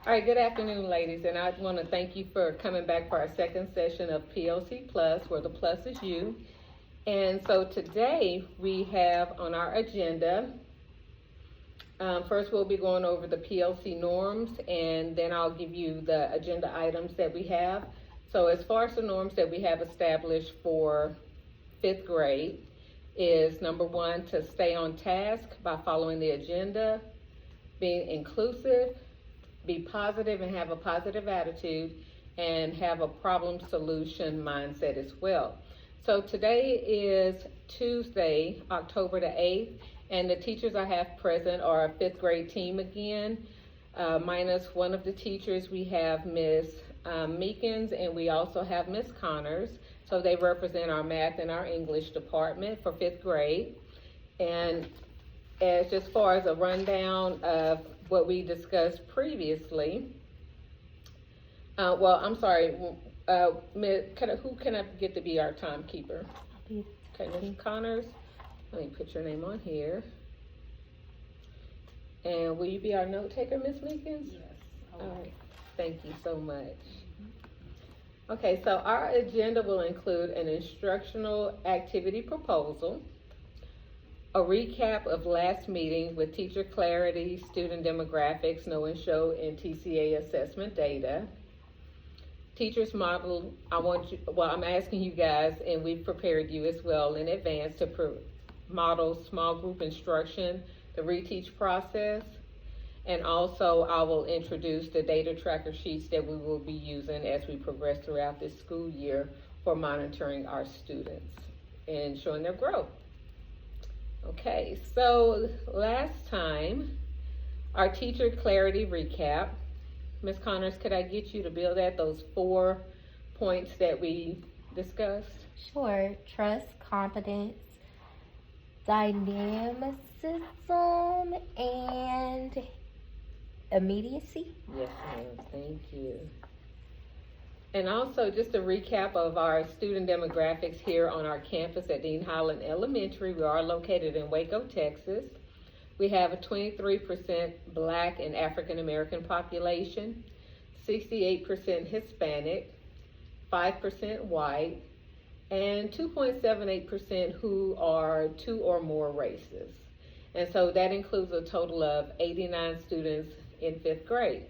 All right, good afternoon, ladies, and I want to thank you for coming back for our second session of PLC Plus, where the plus is you. And so today we have on our agenda, first we'll be going over the PLC norms, and then I'll give you the agenda items that we have. So as far as the norms that we have established for fifth grade is number one, to stay on task by following the agenda, being inclusive, be positive and have a positive attitude, and have a problem solution mindset as well. So today is Tuesday, October the 8th, and the teachers I have present are a fifth grade team again, minus one of the teachers. We have Miss Meekins, and we also have Miss Connors. So they represent our math and our English department for fifth grade. And as far as a rundown of what we discussed previously, I'm sorry, who can I get to be our timekeeper? Okay, Ms. Connors, let me put your name on here. And will you be our note taker, Ms. Meekins? Yes. All right, thank you so much. Okay, so our agenda will include an instructional activity proposal, a recap of last meeting with teacher clarity, student demographics, know and show, and TCA assessment data. Teachers model, I'm asking you guys, and we've prepared you as well in advance to model small group instruction, the reteach process, and also I will introduce the data tracker sheets that we will be using as we progress throughout this school year for monitoring our students and showing their growth. Okay, so last time, our teacher clarity recap. Ms. Connors, could I get you to build at those 4 points that we discussed? Sure. Trust, competence, dynamicism, and immediacy. Yes, ma'am. Thank you. And also, just a recap of our student demographics here on our campus at Dean Highland Elementary. We are located in Waco, Texas. We have a 23% Black and African American population, 68% Hispanic, 5% white, and 2.78% who are 2 or more races. And so that includes a total of 89 students in 5th grade.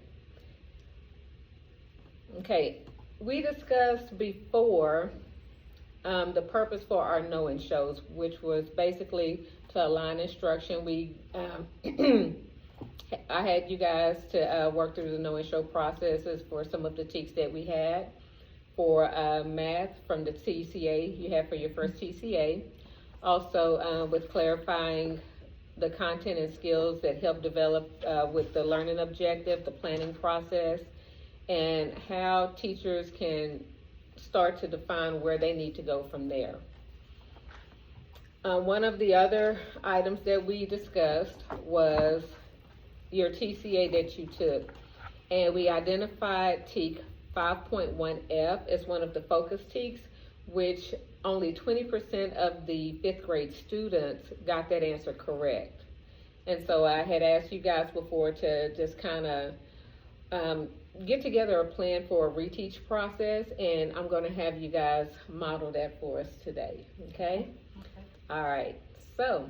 Okay. We discussed before the purpose for our know and shows, which was basically to align instruction. I had you guys to work through the know and show processes for some of the TEKs that we had for math from the TCA you had for your first TCA. Also with clarifying the content and skills that help develop with the learning objective, the planning process, and how teachers can start to define where they need to go from there. One of the other items that we discussed was your TCA that you took, and we identified TEK 5.1F as one of the focus TEKs, which only 20% of the 5th grade students got that answer correct. And so I had asked you guys before to just kind of get together a plan for a reteach process, and I'm going to have you guys model that for us today, okay? Okay. All right, so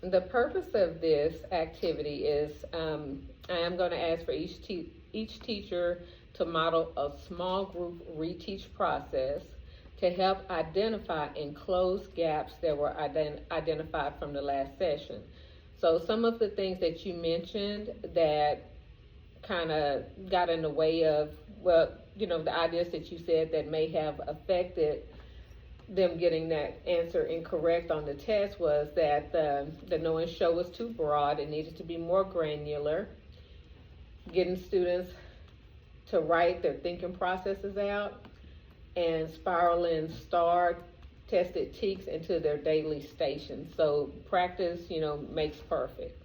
the purpose of this activity is I am going to ask for each teacher to model a small group reteach process to help identify and close gaps that were identified from the last session. So some of the things that you mentioned that kind of got in the way of, the ideas that you said that may have affected them getting that answer incorrect on the test was that the know and show was too broad. It needed to be more granular. Getting students to write their thinking processes out, and spiraling star tested TEKs into their daily station. So practice, makes perfect.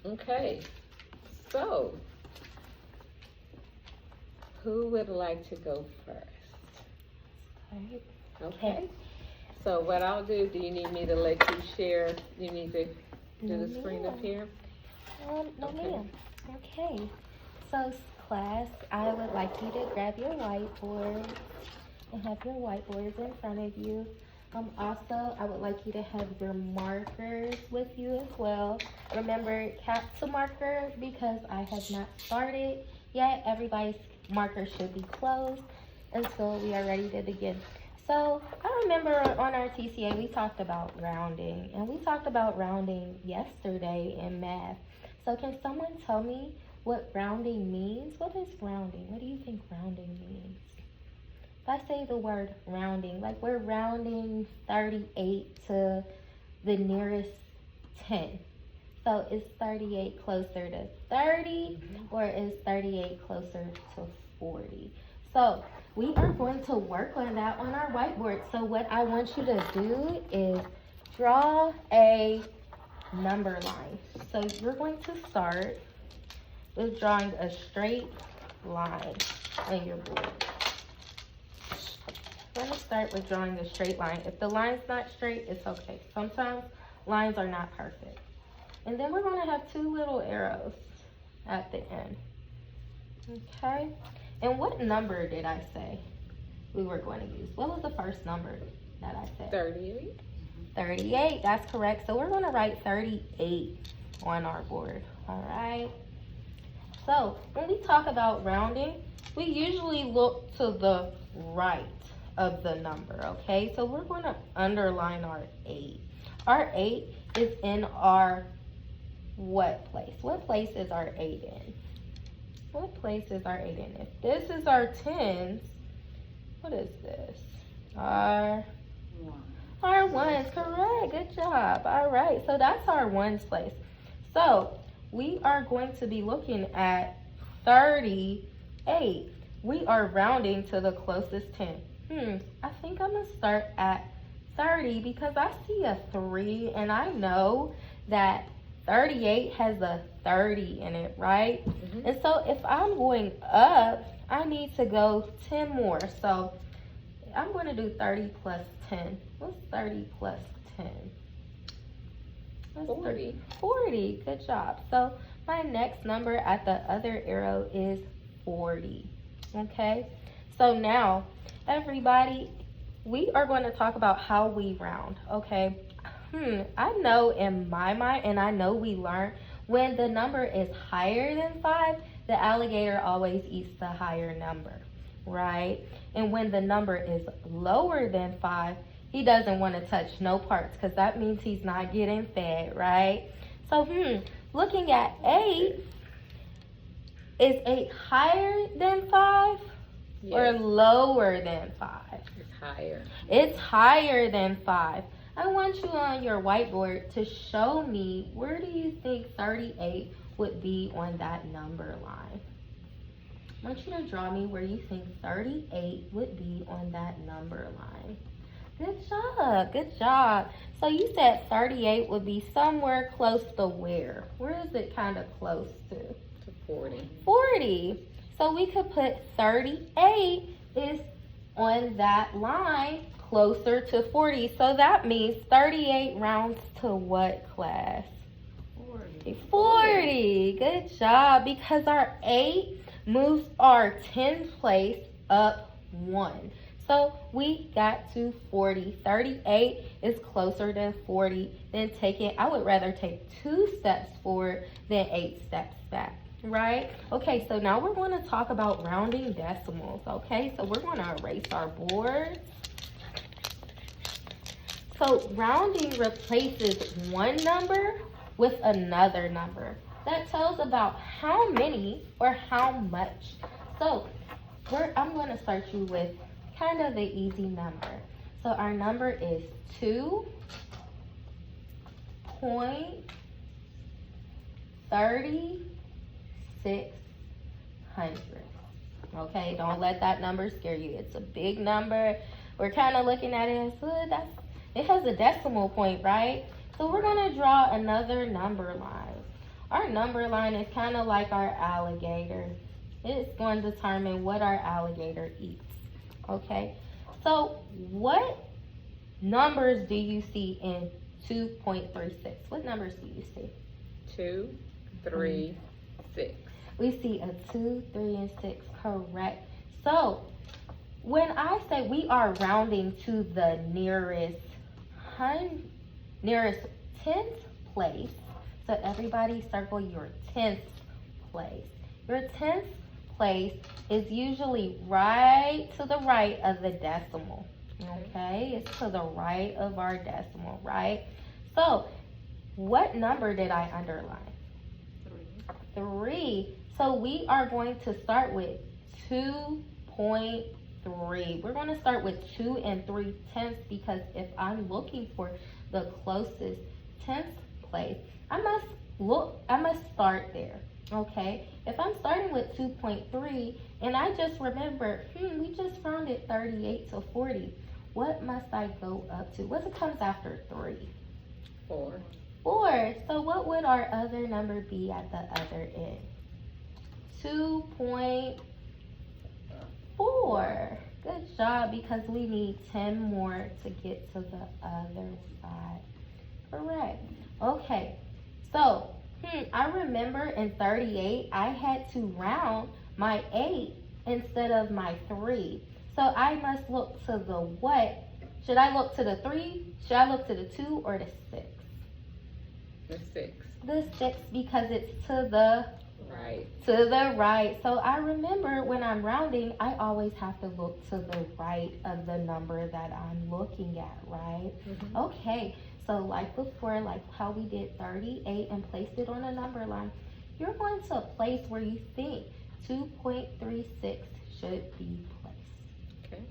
Okay, so who would like to go first? All right. Okay. So what I'll do you need me to let you share? You need to do the screen up here? No, Okay. ma'am. Okay. So, class, I would like you to grab your whiteboard and have your whiteboards in front of you. Also, I would like you to have your markers with you as well. Remember, capsule marker, because I have not started yet. Everybody's marker should be closed until we are ready to begin. So, I remember on our TCA, we talked about rounding, and we talked about rounding yesterday in math. So, can someone tell me what rounding means? What is rounding? What do you think rounding means? If I say the word rounding, like we're rounding 38 to the nearest 10. So is 38 closer to 30 or is 38 closer to 40? So we are going to work on that on our whiteboard. So what I want you to do is draw a number line. So you're going to start with drawing a straight line on your board. I'm going to start with drawing a straight line. If the line's not straight, it's okay. Sometimes lines are not perfect. And then we're going to have two little arrows at the end. Okay? And what number did I say we were going to use? What was the first number that I said? 38. 38, that's correct. So we're going to write 38 on our board. All right? So when we talk about rounding, we usually look to the right of the number, okay? So we're going to underline our 8. Our 8 is in our what place? What place is our 8 in? What place is our 8 in? If this is our 10s, what is this? Our ones, correct, good job. All right, so that's our ones place. So we are going to be looking at 38. We are rounding to the closest 10. I think I'm gonna start at 30 because I see a 3 and I know that 38 has a 30 in it, right? And so if I'm going up, I need to go 10 more. So I'm going to do 30 plus 10. What's 30 plus 10? 40. 40, good job. So my next number at the other arrow is 40, okay? So now, everybody, we are going to talk about how we round, okay? I know in my mind, and I know we learned, when the number is higher than 5, the alligator always eats the higher number, right? And when the number is lower than 5, he doesn't want to touch no parts because that means he's not getting fed, right? So, looking at 8, is 8 higher than 5 or lower than 5? It's higher. It's higher than 5. I want you on your whiteboard to show me where do you think 38 would be on that number line. I want you to draw me where you think 38 would be on that number line. Good job, good job. So you said 38 would be somewhere close to where? Where is it kind of close to? To 40. 40. So we could put 38 is on that line closer to 40. So that means 38 rounds to what, class? 40. Good job. Because our 8 moves our 10th place up 1. So we got to 40. 38 is closer to 40 than I would rather take 2 steps forward than 8 steps back. Right? Okay, so now we're going to talk about rounding decimals. Okay, so we're going to erase our board. So rounding replaces one number with another number. That tells about how many or how much. So I'm going to start you with kind of an easy number. So our number is 2.3600. Okay, don't let that number scare you. It's a big number. We're kind of looking at it as, it has a decimal point, right? So we're going to draw another number line. Our number line is kind of like our alligator. It's going to determine what our alligator eats. Okay, so what numbers do you see in 2.36? What numbers do you see? 2, 3, 6. We see a 2, 3, and 6, correct. So when I say we are rounding to the nearest tenth place, so everybody circle your 10th place. Your 10th place is usually right to the right of the decimal. Okay, it's to the right of our decimal, right? So what number did I underline? 3. So we are going to start with 2.3. We're going to start with 2 3/10 because if I'm looking for the closest 10th place, I must start there. Okay, if I'm starting with 2.3 and I just remember, we just rounded 38 to 40. What must I go up to? What comes after 3? 4. 4. So what would our other number be at the other end? 2.4. Good job, because we need 10 more to get to the other side. Correct. Okay, so I remember in 38, I had to round my 8 instead of my 3. So I must look to the what? Should I look to the 3? Should I look to the 2 or the 6? The 6. The 6, because it's to the Right. So I remember when I'm rounding, I always have to look to the right of the number that I'm looking at, right? Mm-hmm. Okay, so like before, like how we did 38 and placed it on a number line, you're going to place where you think 2.36 should be placed. Okay.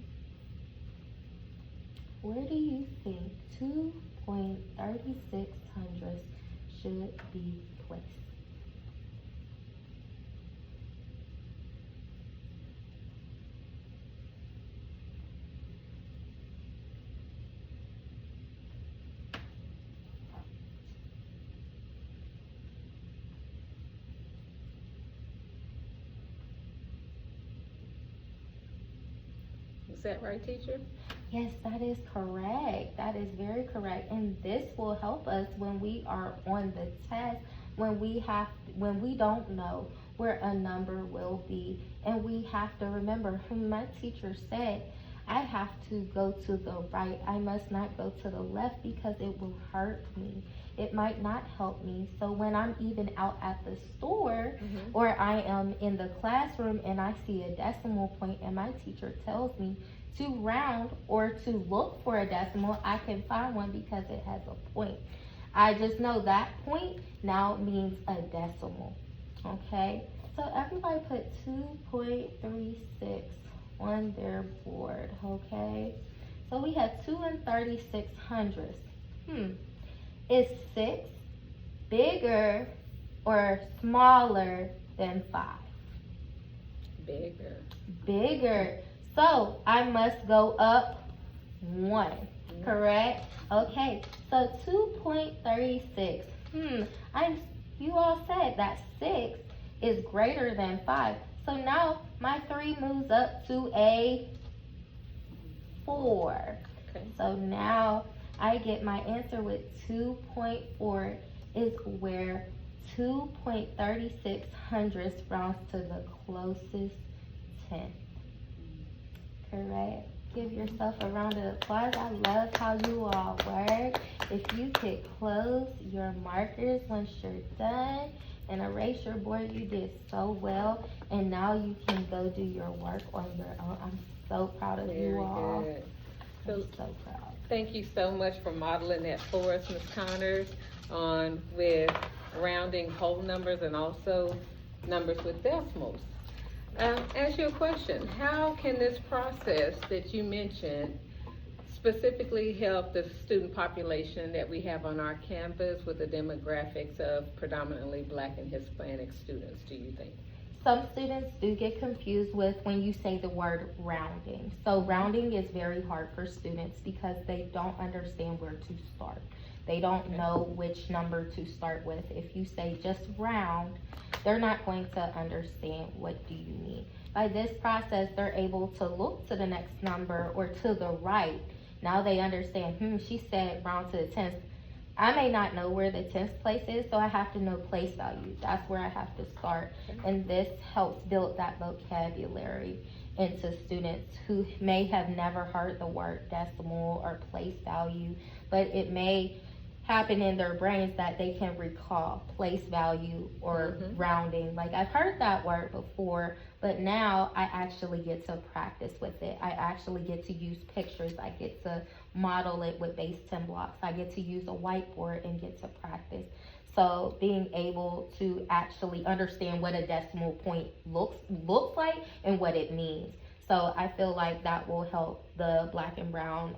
Where do you think 2.36 hundredths should be placed? Is that right, teacher? Yes, that is correct. That is very correct. And this will help us when we are on the test, when we don't know where a number will be. And we have to remember, my teacher said, I have to go to the right. I must not go to the left because it will hurt me. It might not help me. So when I'm even out at the store, or I am in the classroom and I see a decimal point and my teacher tells me to round or to look for a decimal, I can find one because it has a point. I just know that point now means a decimal. Okay, so everybody put 2.36 on their board. Okay, so we have 2 36 hundredths. Is 6 bigger or smaller than 5? Bigger. Bigger. So I must go up 1, correct? Okay, so 2.36. You all said that 6 is greater than 5. So now my 3 moves up to a 4. Okay. So now I get my answer with 2.4 is where 2.36 hundredths rounds to the closest 10th. Correct? Give yourself a round of applause. I love how you all work. If you could close your markers once you're done and erase your board, you did so well. And now you can go do your work on your own. I'm so proud of you all. Very good. I'm so proud. Thank you so much for modeling that for us, Ms. Connors, with rounding whole numbers and also numbers with decimals. Ask you a question. How can this process that you mentioned specifically help the student population that we have on our campus with the demographics of predominantly Black and Hispanic students, do you think? Some students do get confused with when you say the word rounding. So rounding is very hard for students because they don't understand where to start. They don't know which number to start with. If you say just round, they're not going to understand what do you mean. By this process, they're able to look to the next number or to the right Now they understand, she said round to the 10th. I may not know where the 10th place is, so I have to know place value. That's where I have to start. And this helps build that vocabulary into students who may have never heard the word decimal or place value, but it may happen in their brains that they can recall place value or rounding. Like, I've heard that word before, but now I actually get to practice with it. I actually get to use pictures. I get to model it with base 10 blocks. I get to use a whiteboard and get to practice. So being able to actually understand what a decimal point looks like and what it means. So I feel like that will help the Black and brown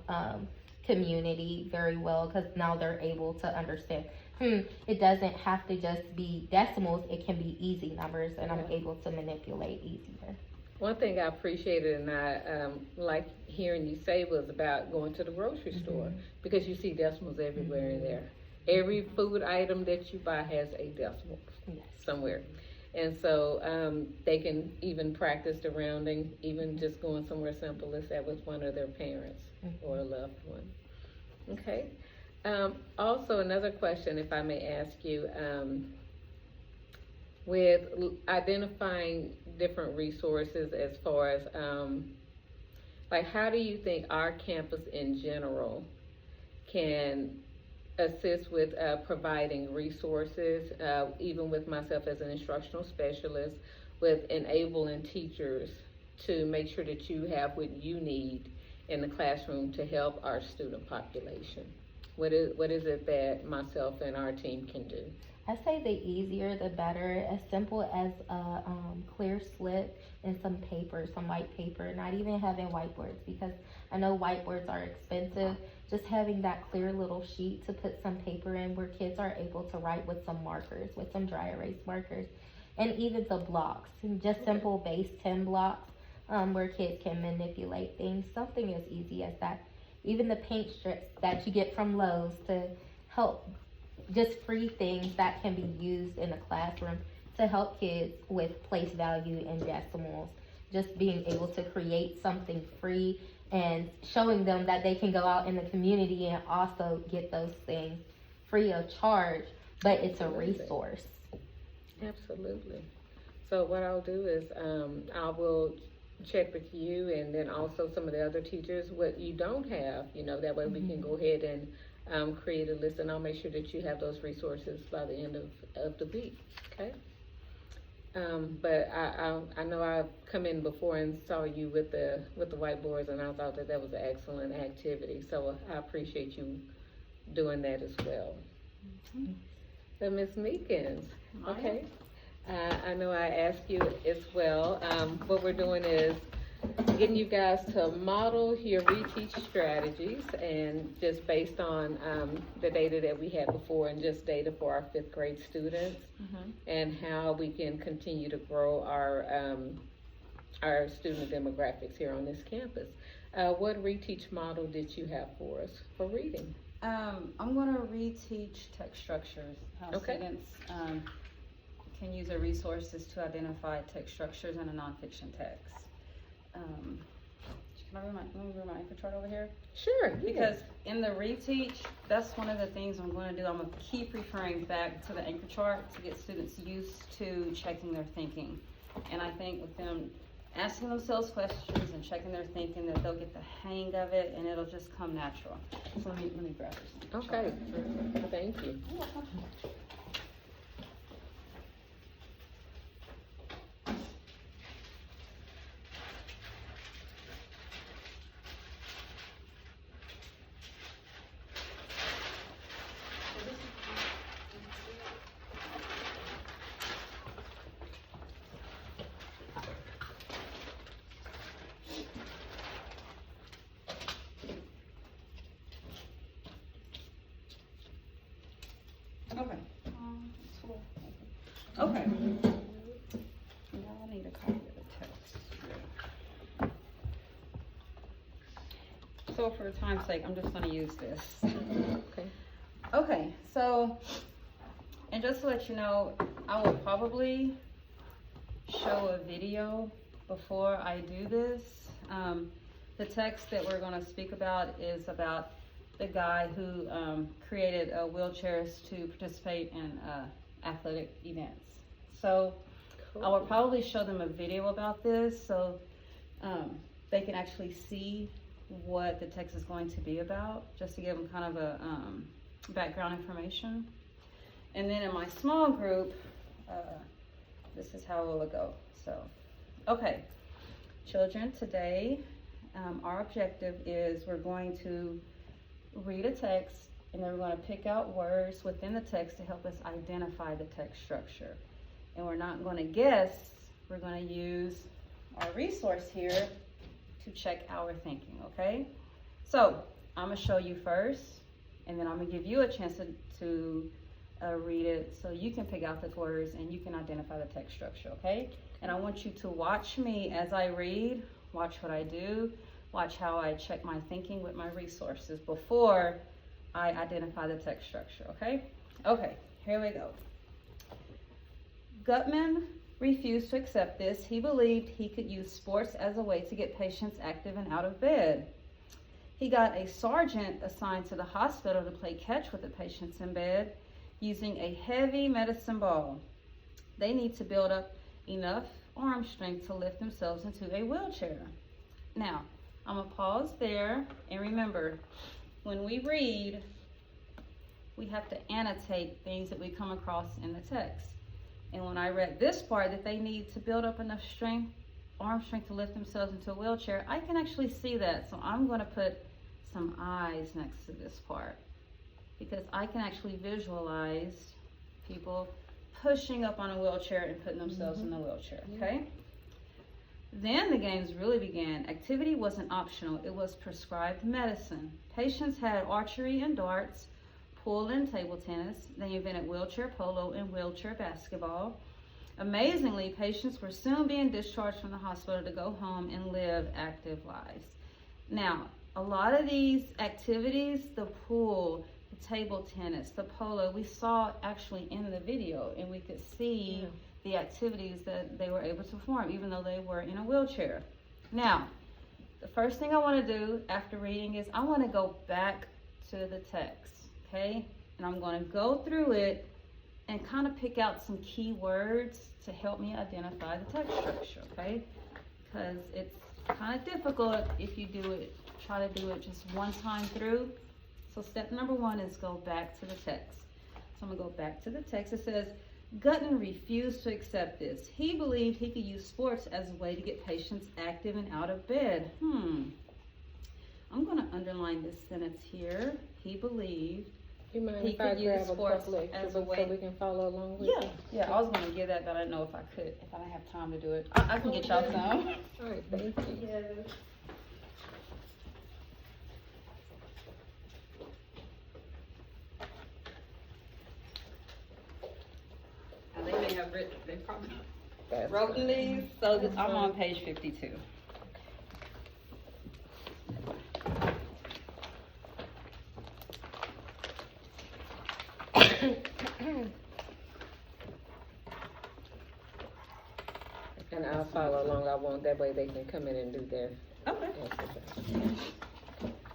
community very well, because now they're able to understand, it doesn't have to just be decimals, it can be easy numbers, and I'm able to manipulate easier. One thing I appreciated and I like hearing you say was about going to the grocery store, because you see decimals everywhere in there. Every food item that you buy has a decimal somewhere. And so they can even practice the rounding, even just going somewhere simple as that with one of their parents or a loved one. Okay. Also, another question, if I may ask you, with identifying different resources as far as, like, how do you think our campus in general can assist with providing resources, even with myself as an instructional specialist, with enabling teachers to make sure that you have what you need in the classroom to help our student population? What is it that myself and our team can do? I say the easier the better, as simple as a clear slip and some paper, some white paper, not even having whiteboards, because I know whiteboards are expensive. Just having that clear little sheet to put some paper in where kids are able to write with some markers, with some dry erase markers, and even the blocks, and just simple base 10 blocks where kids can manipulate things, something as easy as that. Even the paint strips that you get from Lowe's to help, just free things that can be used in the classroom to help kids with place value and decimals. Just being able to create something free and showing them that they can go out in the community and also get those things free of charge, but it's a resource. Absolutely. So what I'll do is I will check with you and then also some of the other teachers what you don't have, that way we can go ahead and create a list, and I'll make sure that you have those resources by the end of the week, okay? But I know I've come in before and saw you with the whiteboards, and I thought that was an excellent activity, so I appreciate you doing that as well. So Ms. Meekins, okay, I know I asked you as well. What we're doing is getting you guys to model your reteach strategies, and just based on the data that we had before, and just data for our 5th grade students, and how we can continue to grow our student demographics here on this campus. What reteach model did you have for us for reading? I'm going to reteach text structures, how students can use their resources to identify text structures in a nonfiction text. Can I move my anchor chart over here? Sure. Because in the reteach, that's one of the things I'm going to do. I'm going to keep referring back to the anchor chart to get students used to checking their thinking. And I think with them asking themselves questions and checking their thinking, that they'll get the hang of it and it'll just come natural. So let me grab this. Okay. Thank you. Okay. Okay. Now I need a copy of the text. So for time's sake, I'm just going to use this. Okay. Okay, so, and just to let you know, I will probably show a video before I do this. The text that we're going to speak about is about the guy who created wheelchairs to participate in athletic events. So I will probably show them a video about this so they can actually see what the text is going to be about, just to give them kind of a background information. And then in my small group, this is how it will go. So, okay, children, today our objective is we're going to read a text, and then we're going to pick out words within the text to help us identify the text structure. And we're not going to guess, we're going to use our resource here to check our thinking, okay? So, I'm going to show you first, and then I'm going to give you a chance to read it so you can pick out the words and you can identify the text structure, okay? And I want you to watch me as I read, watch what I do, watch how I check my thinking with my resources before I identify the text structure, okay? Okay, here we go. Gutman refused to accept this. He believed he could use sports as a way to get patients active and out of bed. He got a sergeant assigned to the hospital to play catch with the patients in bed using a heavy medicine ball. They need to build up enough arm strength to lift themselves into a wheelchair. Now, I'm going to pause there, and remember, when we read, we have to annotate things that we come across in the text. And when I read this part, that they need to build up enough strength, arm strength to lift themselves into a wheelchair, I can actually see that. So I'm going to put some eyes next to this part, because I can actually visualize people pushing up on a wheelchair and putting themselves in the wheelchair, okay? Then the games really began. Activity wasn't optional, it was prescribed medicine. Patients had archery and darts, pool and table tennis. They invented wheelchair polo and wheelchair basketball. Amazingly, patients were soon being discharged from the hospital to go home and live active lives. Now, a lot of these activities, the pool, the table tennis, the polo, we saw actually in the video, and we could see the activities that they were able to perform, even though they were in a wheelchair. Now, the first thing I want to do after reading is I want to go back to the text, okay? And I'm going to go through it and kind of pick out some key words to help me identify the text structure, okay? Because it's kind of difficult if you try to do it just one time through. So step number one is go back to the text. So I'm going to go back to the text. It says, Gutman refused to accept this. He believed he could use sports as a way to get patients active and out of bed. I'm going to underline this sentence here. He believed You mind he if I could use grab a sports couple extra as a so way. we can follow along with you? Yeah, I was going to give that, but I didn't know if I could, if I didn't have time to do it. I can get y'all some. All right, thank you. Now, they may have written, they probably That's wrote fine. these, so That's I'm fine. on page 52. And I'll follow along. I want that way they can come in and do their Okay. exercise.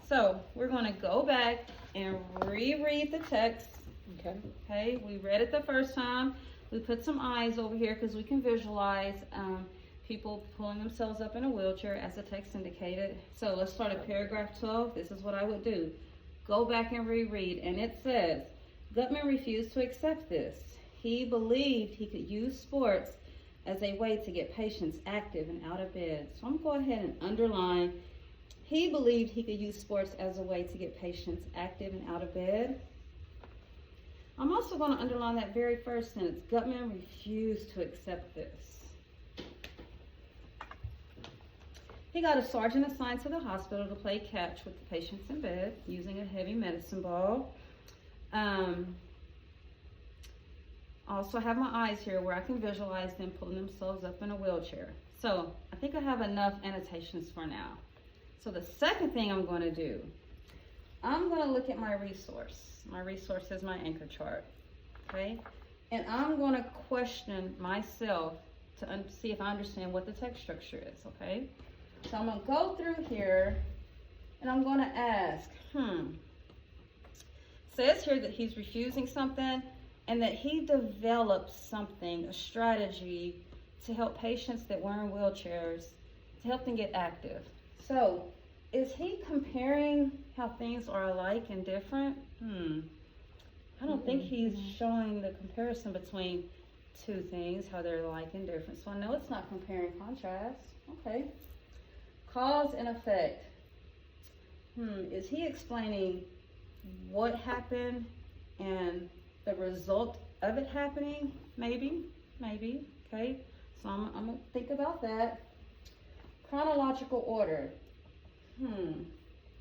So we're going to go back and reread the text. Okay. Okay, we read it the first time. We put some eyes over here because we can visualize people pulling themselves up in a wheelchair as the text indicated. So let's start at paragraph 12. This is what I would do. Go back and reread, and it says, Gutman refused to accept this. He believed he could use sports as a way to get patients active and out of bed. So I'm going to go ahead and underline, he believed he could use sports as a way to get patients active and out of bed. I'm also going to underline that very first sentence. Gutman refused to accept this. He got a sergeant assigned to the hospital to play catch with the patients in bed using a heavy medicine ball. Also have my eyes here where I can visualize them pulling themselves up in a wheelchair. So I think I have enough annotations for now. So the second thing I'm going to do, I'm going to look at my resource. My resource is my anchor chart, okay? And I'm going to question myself to see if I understand what the text structure is, okay? So I'm gonna go through here and I'm gonna ask, says here that he's refusing something and that he developed something, a strategy to help patients that were in wheelchairs, to help them get active. So is he comparing how things are alike and different? I don't think he's showing the comparison between two things, how they're alike and different. So I know it's not comparing contrast. Okay. Cause and effect. Is he explaining what happened and the result of it happening? Maybe. Okay. So I'm gonna think about that. Chronological order.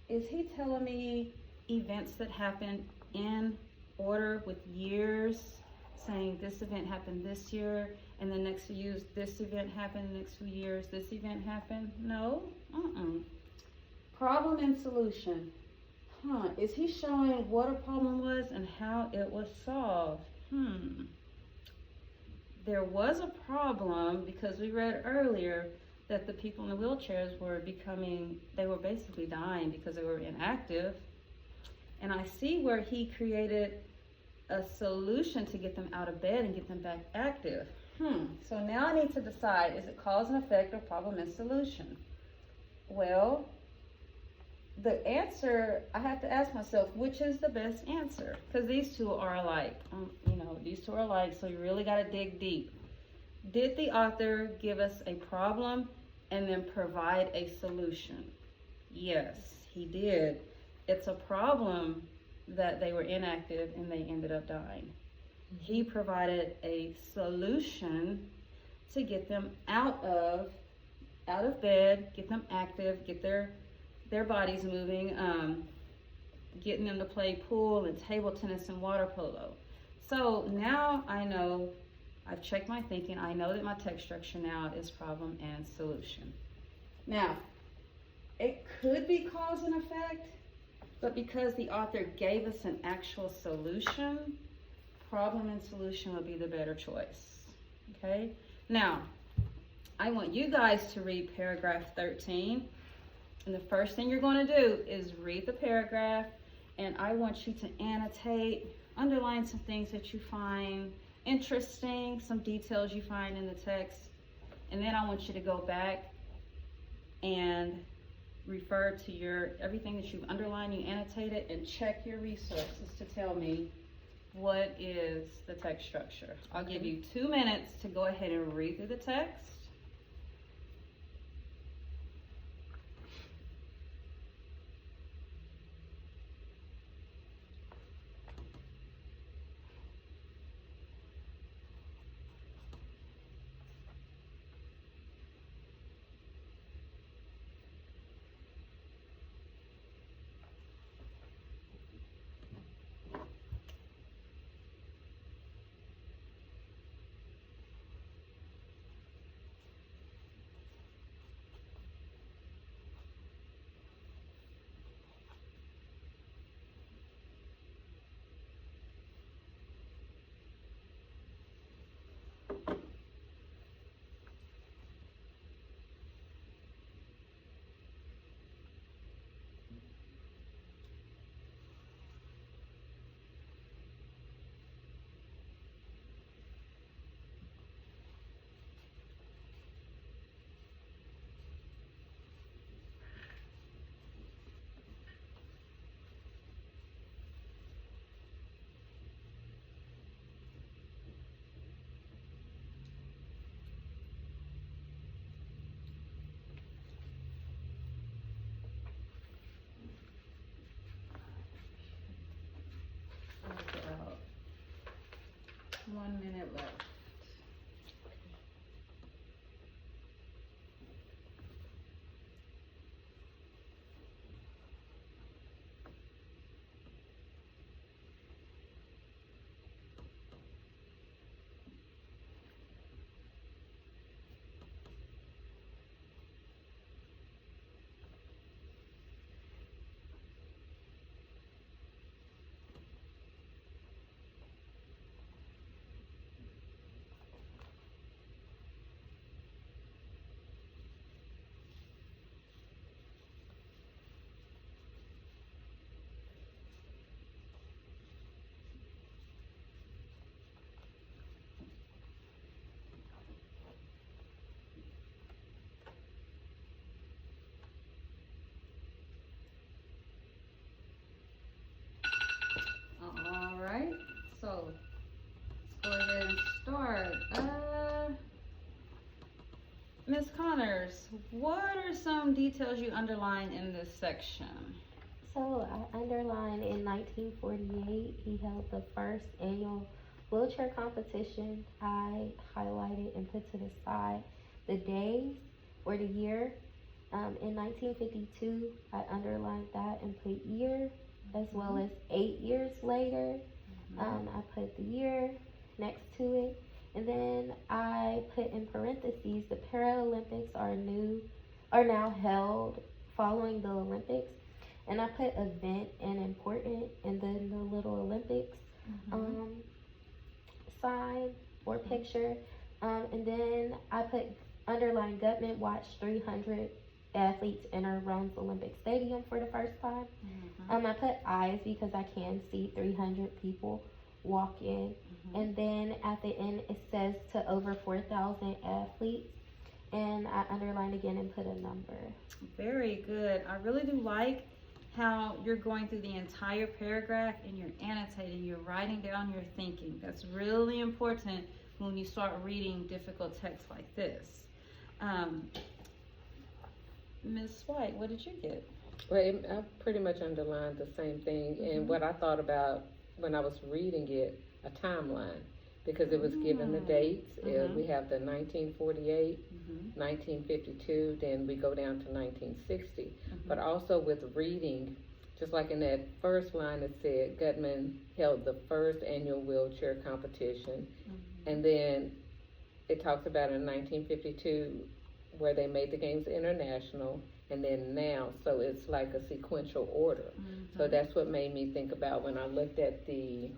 Is he telling me events that happened in order with years, saying this event happened this year, and the next few years this event happened, the next few years this event happened? No. Problem and solution. Is he showing what a problem was and how it was solved? There was a problem because we read earlier that the people in the wheelchairs were basically dying because they were inactive. And I see where he created a solution to get them out of bed and get them back active. So now I need to decide, is it cause and effect or problem and solution? Well, the answer, I have to ask myself, which is the best answer? Because these two are alike. These two are alike, so you really got to dig deep. Did the author give us a problem and then provide a solution? Yes, he did. It's a problem that they were inactive and they ended up dying. He provided a solution to get them out of bed, get them active, get their bodies moving, getting them to play pool and table tennis and water polo. So now I know, I've checked my thinking, I know that my text structure now is problem and solution. Now, it could be cause and effect, but because the author gave us an actual solution, problem and solution would be the better choice. Okay? Now, I want you guys to read paragraph 13. And the first thing you're going to do is read the paragraph, and I want you to annotate, underline some things that you find interesting, some details you find in the text, and then I want you to go back and refer to everything that you've underlined, you annotated, and check your resources to tell me what is the text structure. I'll give you 2 minutes to go ahead and read through the text. About 1 minute left. first. What are some details you underline in this section? So I underlined in 1948, he held the first annual wheelchair competition. I highlighted and put to the side the days or the year. In 1952, I underlined that and put year, as well as 8 years later. I put the year next to it. And then I put in parentheses, the Paralympics are now held following the Olympics. And I put event and important, and then the little Olympics sign or picture. And then I put underline Gutman watched 300 athletes enter Rome's Olympic Stadium for the first time. I put eyes because I can see 300 people walk in. And then at the end it says to over 4,000 athletes. And I underlined again and put a number. Very good. I really do like how you're going through the entire paragraph and you're annotating, you're writing down your thinking. That's really important when you start reading difficult text like this. Ms. White, what did you get? Well, I pretty much underlined the same thing, and what I thought about when I was reading it, a timeline, because it was given the dates. We have the 1948, 1952, then we go down to 1960. But also with reading, just like in that first line, it said Gutman held the first annual wheelchair competition, and then it talks about in 1952 where they made the games international, and then now, so it's like a sequential order. So that's what made me think about when I looked at the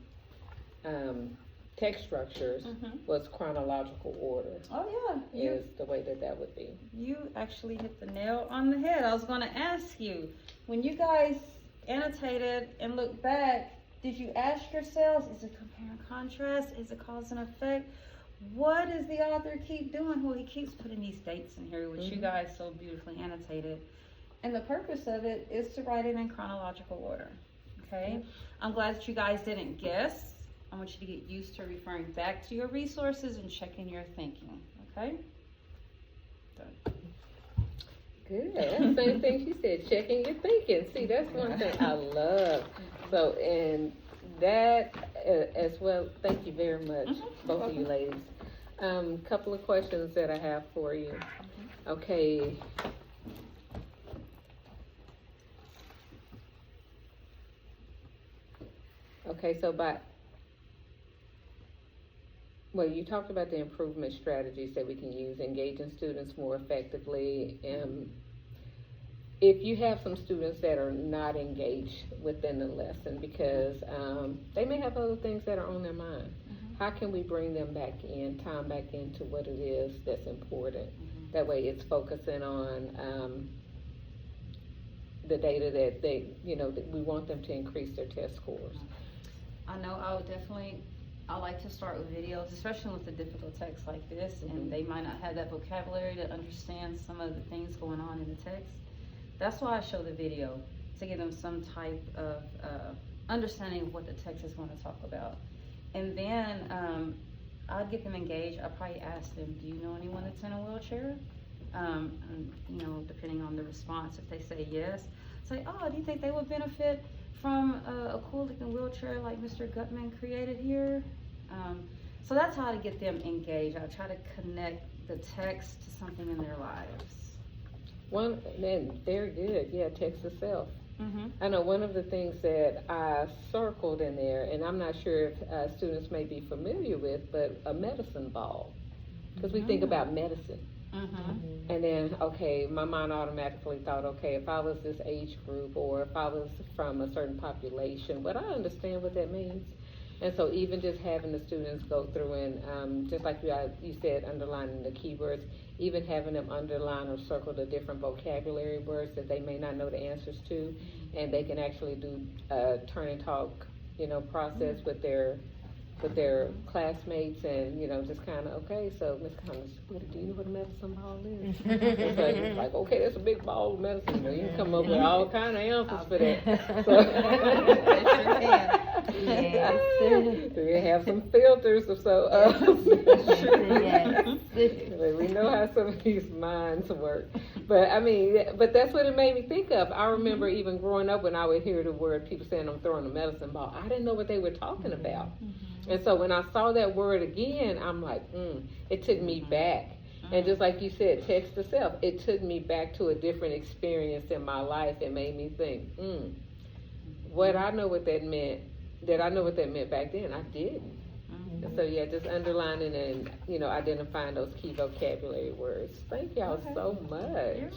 text structures, was chronological order. Oh yeah, is the way that would be. You actually hit the nail on the head. I was going to ask you, when you guys annotated and looked back, did you ask yourselves, is it compare and contrast? Is it cause and effect? What does the author keep doing? Well, he keeps putting these dates in here, which you guys so beautifully annotated. And the purpose of it is to write it in chronological order, okay? I'm glad that you guys didn't guess. I want you to get used to referring back to your resources and checking your thinking, okay? Done. Good. That's the same thing she said, checking your thinking. See, that's one thing I love. So, and that as well, thank you very much, both of you ladies. Couple of questions that I have for you. Okay. Okay, so well, you talked about the improvement strategies that we can use, engaging students more effectively. If you have some students that are not engaged within the lesson because they may have other things that are on their mind, how can we bring them back in, tie them back into what it is that's important? That way it's focusing on the data that they, that we want them to increase their test scores. I know I like to start with videos, especially with the difficult text like this, and they might not have that vocabulary to understand some of the things going on in the text. That's why I show the video, to give them some type of understanding of what the text is going to talk about. And then I'd get them engaged. I'd probably ask them, do you know anyone that's in a wheelchair? And, depending on the response, if they say yes, say, oh, do you think they would benefit from a cool looking wheelchair like Mr. Gutman created here? So that's how to get them engaged. I try to connect the text to something in their lives. Very good. Yeah, text itself. I know one of the things that I circled in there, and I'm not sure if students may be familiar with, but a medicine ball. Because we think about medicine. And then, okay, my mind automatically thought, okay, if I was this age group or if I was from a certain population, but I understand what that means. And so even just having the students go through and just like you said, underlining the keywords, even having them underline or circle the different vocabulary words that they may not know the answers to, and they can actually do a turn and talk, process with their classmates, and just kind of, okay, so Ms. Collins, do you know what a medicine ball is? It's like, okay, that's a big ball of medicine. You can come up with all kind of answers for that. So, we have some filters or so. Yes. We know how some of these minds work. But I mean, but that's what it made me think of. I remember even growing up when I would hear the word, people saying I'm throwing a medicine ball. I didn't know what they were talking about. And so when I saw that word again, I'm like, it took me back. And just like you said, text to self, it took me back to a different experience in my life. It made me think, what I know what that meant, did I know what that meant back then? I didn't. And so yeah, just underlining and, identifying those key vocabulary words. Thank y'all so much. You're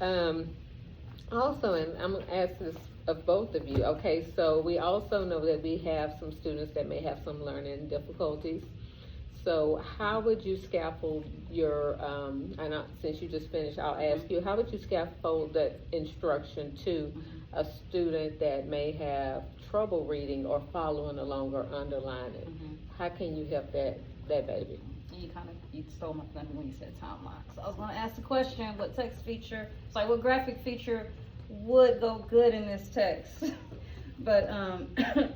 welcome. Also, and I'm going to ask this of both of you, okay, so we also know that we have some students that may have some learning difficulties. So how would you scaffold your, since you just finished, I'll ask you, how would you scaffold that instruction to a student that may have trouble reading or following along or underlining? How can you help that baby? You stole my thunder when you said timeline. So I was gonna ask the question, what text feature, what graphic feature would go good in this text? But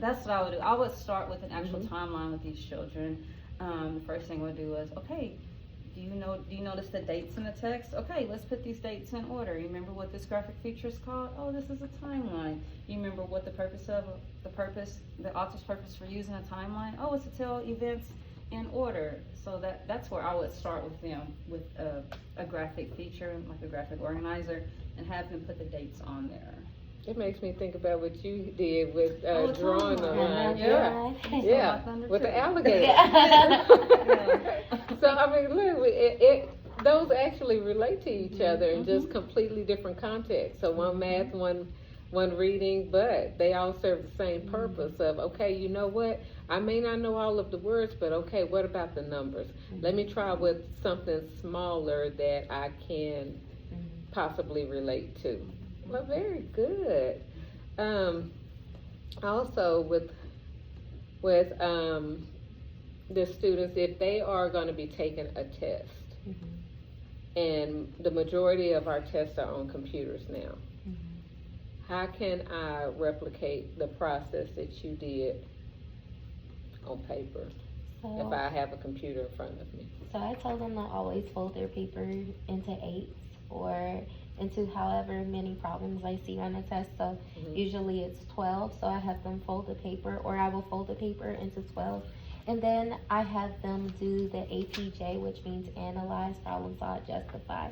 that's what I would do. I would start with an actual timeline with these children. The first thing we'll do is, okay, do you notice the dates in the text? Okay, let's put these dates in order. You remember what this graphic feature is called? Oh, this is a timeline. You remember what the author's purpose for using a timeline? Oh, it's to tell events in order. So that's where I would start with them, with a graphic feature, like a graphic organizer, and have them put the dates on there. It makes me think about what you did with drawing the line. Yeah, with the alligator. So I mean, look, those actually relate to each other in just completely different contexts. So one math, one reading, but they all serve the same purpose of, okay, you know what? I may not know all of the words, but okay, what about the numbers? Let me try with something smaller that I can possibly relate to. Well, very good. Also, with the students, if they are going to be taking a test, and the majority of our tests are on computers now, how can I replicate the process that you did on paper if I have a computer in front of me? So I told them to always fold their paper into 8s or into however many problems I see on the test. So usually it's 12, so I have them fold the paper, or I will fold the paper into 12. And then I have them do the APJ, which means analyze, problem solve, justify.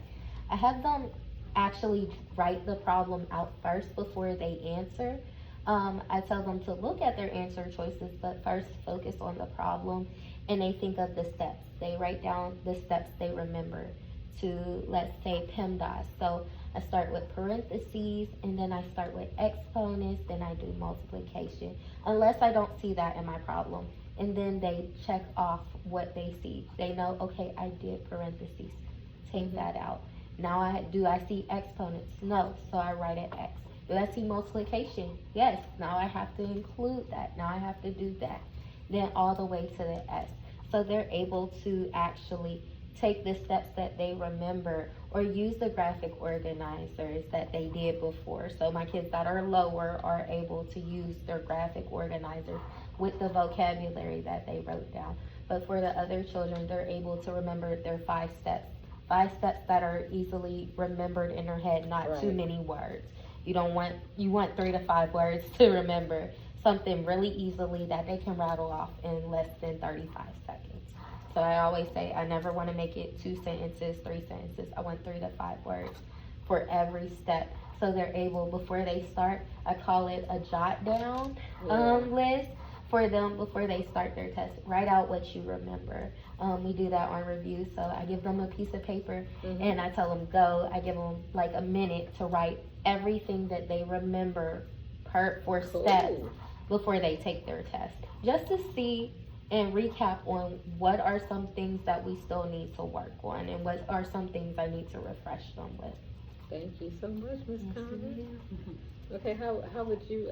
I have them actually write the problem out first before they answer. I tell them to look at their answer choices, but first focus on the problem, and they think of the steps. They write down the steps they remember to, let's say, PEMDAS. So I start with parentheses, and then I start with exponents, then I do multiplication, unless I don't see that in my problem. And then they check off what they see. They know, okay, I did parentheses, take that out. Now do I see exponents? No, so I write an X. Do I see multiplication? Yes, now I have to include that. Now I have to do that. Then all the way to the S. So they're able to actually take the steps that they remember or use the graphic organizers that they did before. So my kids that are lower are able to use their graphic organizers with the vocabulary that they wrote down. But for the other children, they're able to remember their 5 steps. 5 steps that are easily remembered in their head, not too many words. You want 3 to 5 words to remember something really easily that they can rattle off in less than 35 seconds. So I always say I never want to make it 2 sentences, 3 sentences. I want 3 to 5 words for every step. So they're able, before they start, I call it a jot down list for them before they start their test. Write out what you remember. We do that on review. So I give them a piece of paper and I tell them go. I give them like a minute to write everything that they remember for steps before they take their test. Just to see and recap on what are some things that we still need to work on and what are some things I need to refresh them with. Thank you so much, Ms. Conner. Okay, how would you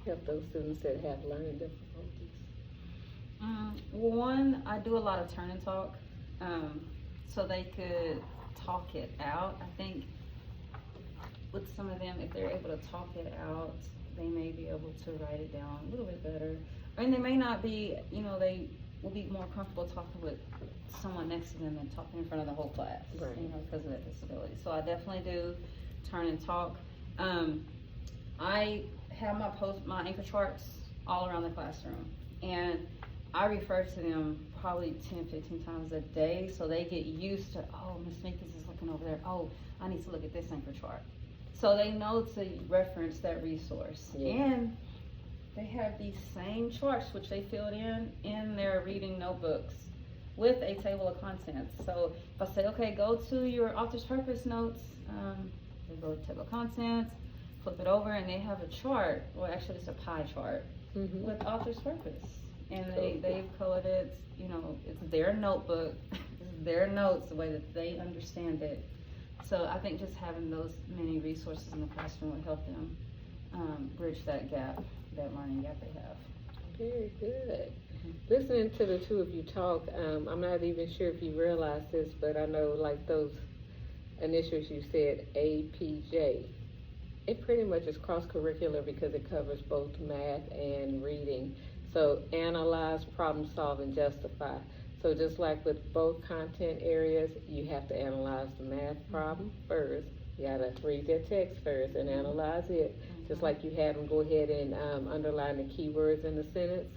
help those students that have learning difficulties? One, I do a lot of turn and talk, so they could talk it out. I think with some of them, if they're able to talk it out, they may be able to write it down a little bit better. And they may not be, they will be more comfortable talking with someone next to them than talking in front of the whole class, Right. Because of that disability. So I definitely do turn and talk. I have my anchor charts all around the classroom, and I refer to them probably 10, 15 times a day, so they get used to, oh, Miss Jenkins is looking over there, oh, I need to look at this anchor chart. So they know to reference that resource. Yeah. And they have these same charts, which they filled in their reading notebooks with a table of contents. So if I say, okay, go to your author's purpose notes, they go to table of contents, flip it over, and they have a chart, well, actually it's a pie chart Mhm. with author's purpose. And Cool. they've colored it, it's their notebook, it's their notes, the way that they understand it. So I think just having those many resources in the classroom will help them bridge that gap, that learning gap they have. Very good. Listening to the two of you talk, I'm not even sure if you realize this, but I know like those initials you said, APJ, it pretty much is cross-curricular because it covers both math and reading. So analyze, problem solve, and justify. So just like with both content areas, you have to analyze the math problem first. You gotta read that text first and analyze it. Just like you had them go ahead and underline the keywords in the sentence.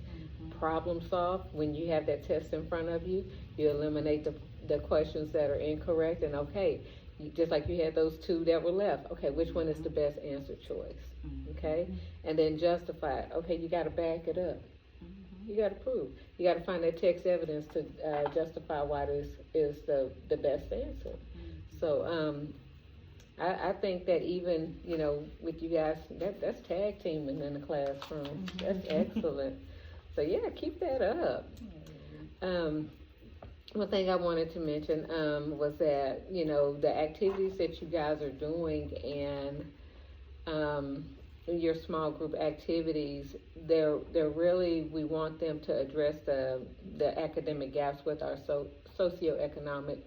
Problem solve, when you have that test in front of you, you eliminate the questions that are incorrect, and just like you had those two that were left, okay, which one is the best answer choice, okay? And then justify it, okay, you gotta back it up. You gotta prove. You gotta find that text evidence to justify why this is the best answer. So I think that even, with you guys, that's tag teaming in the classroom. That's excellent. So yeah, keep that up. One thing I wanted to mention was that, the activities that you guys are doing and your small group activities, they're really, we want them to address the academic gaps with our socioeconomic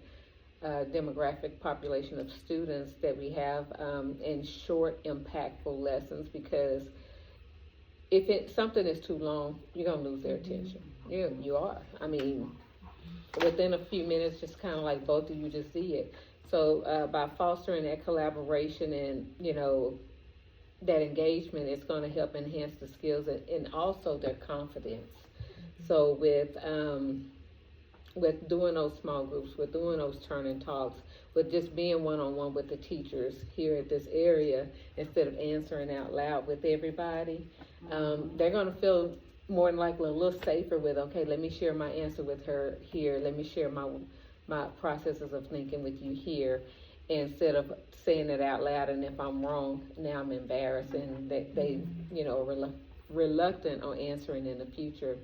demographic population of students that we have in short, impactful lessons, because if something is too long, you're going to lose their attention. You are. I mean, within a few minutes, just kind of like both of you just see it. So by fostering that collaboration and, that engagement, it's going to help enhance the skills and also their confidence. So with doing those small groups, with doing those turn and talks, with just being one-on-one with the teachers here at this area, instead of answering out loud with everybody, they're going to feel more than likely a little safer with, okay, let me share my answer with her here, let me share my processes of thinking with you here, instead of saying it out loud, and if I'm wrong, now I'm embarrassed, and they are reluctant on answering in the future.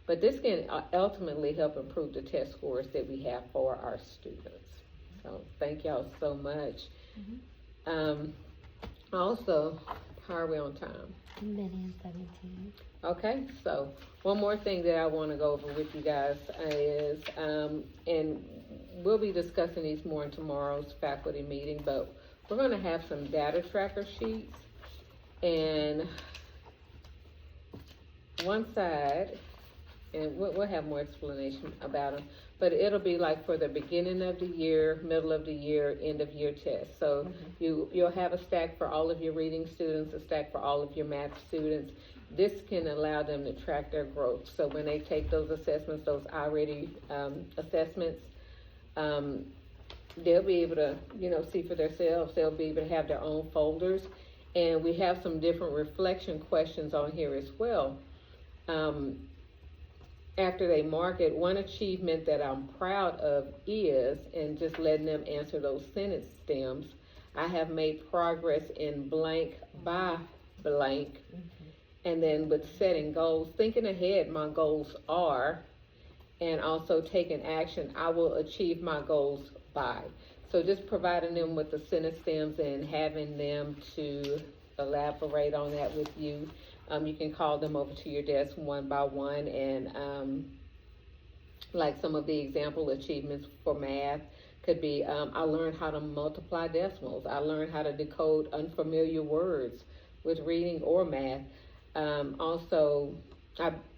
But this can ultimately help improve the test scores that we have for our students. So thank y'all so much. Also, how are we on time? A minute and 17. Okay, so one more thing that I want to go over with you guys is, and we'll be discussing these more in tomorrow's faculty meeting, but we're going to have some data tracker sheets, and one side, and we'll have more explanation about them, but it'll be like for the beginning of the year, middle of the year, end of year test. So you'll have a stack for all of your reading students, a stack for all of your math students. This can allow them to track their growth. So when they take those assessments, those already assessments, they'll be able to, see for themselves. They'll be able to have their own folders. And we have some different reflection questions on here as well. After they mark it, one achievement that I'm proud of is, and just letting them answer those sentence stems, I have made progress in blank by blank. And then with setting goals, thinking ahead, my goals are, and also taking action, I will achieve my goals by. So just providing them with the sentence stems and having them to elaborate on that with you. You can call them over to your desk one by one, and like some of the example achievements for math could be, I learned how to multiply decimals. I learned how to decode unfamiliar words with reading or math. Also,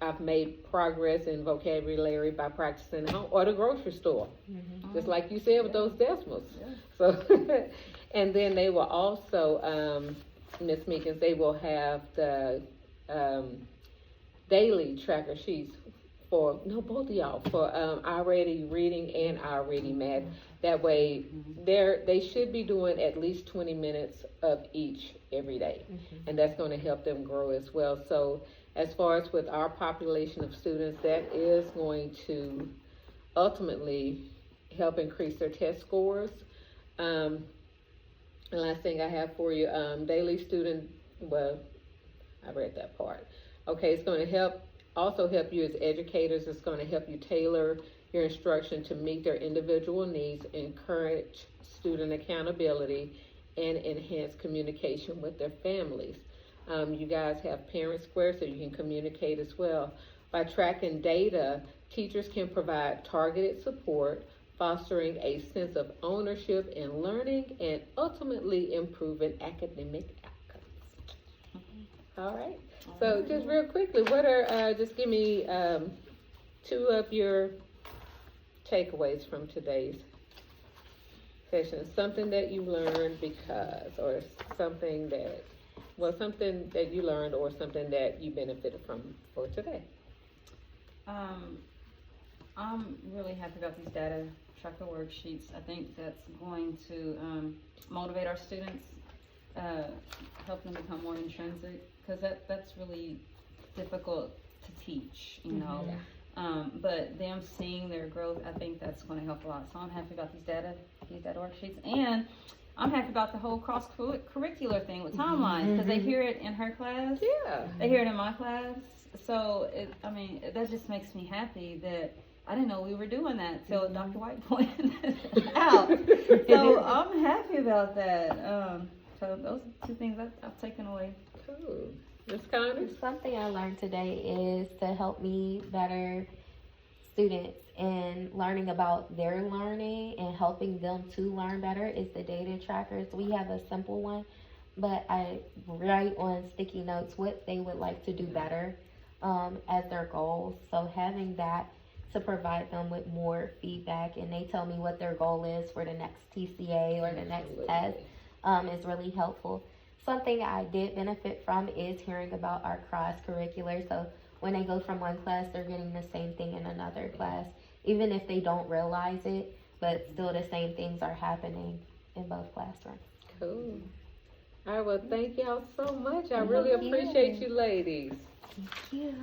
I've made progress in vocabulary by practicing at home or the grocery store, just like you said with those decimals. Yeah. So, and then they will also, Ms. Meekins, they will have the daily tracker sheets for, no, both of y'all, for already reading and already math. That way, they should be doing at least 20 minutes of each every day, and that's going to help them grow as well. So as far as with our population of students, that is going to ultimately help increase their test scores. And last thing I have for you, daily student, well, I read that part. Okay, it's going to also help you as educators. It's going to help you tailor your instruction to meet their individual needs, encourage student accountability, and enhance communication with their families. You guys have Parent Square, so you can communicate as well. By tracking data, teachers can provide targeted support, fostering a sense of ownership in learning and ultimately improving academic outcomes. All right. So just real quickly, what are, just give me 2 of your takeaways from today's session. Something that you learned or something that you learned or something that you benefited from for today. I'm really happy about these data tracker worksheets. I think that's going to motivate our students, help them become more intrinsic, because that's really difficult to teach, you know. But them seeing their growth, I think that's going to help a lot. So I'm happy about these data worksheets, and I'm happy about the whole cross-curricular thing with timelines, because they hear it in her class. Yeah. They hear it in my class. So, that just makes me happy that I didn't know we were doing that till Dr. White pointed it out. So I'm happy about that. So those are 2 things I've taken away. Cool. Ms. Connors? Something I learned today is to help me better students and learning about their learning and helping them to learn better is the data trackers. We have a simple one, but I write on sticky notes what they would like to do better as their goals. So having that to provide them with more feedback, and they tell me what their goal is for the next TCA or the next test is really helpful. Something I did benefit from is hearing about our cross-curricular. So when they go from one class, they're getting the same thing in another class, even if they don't realize it, but still the same things are happening in both classrooms. Cool. All right, well, thank y'all so much. I really appreciate you ladies. Thank you.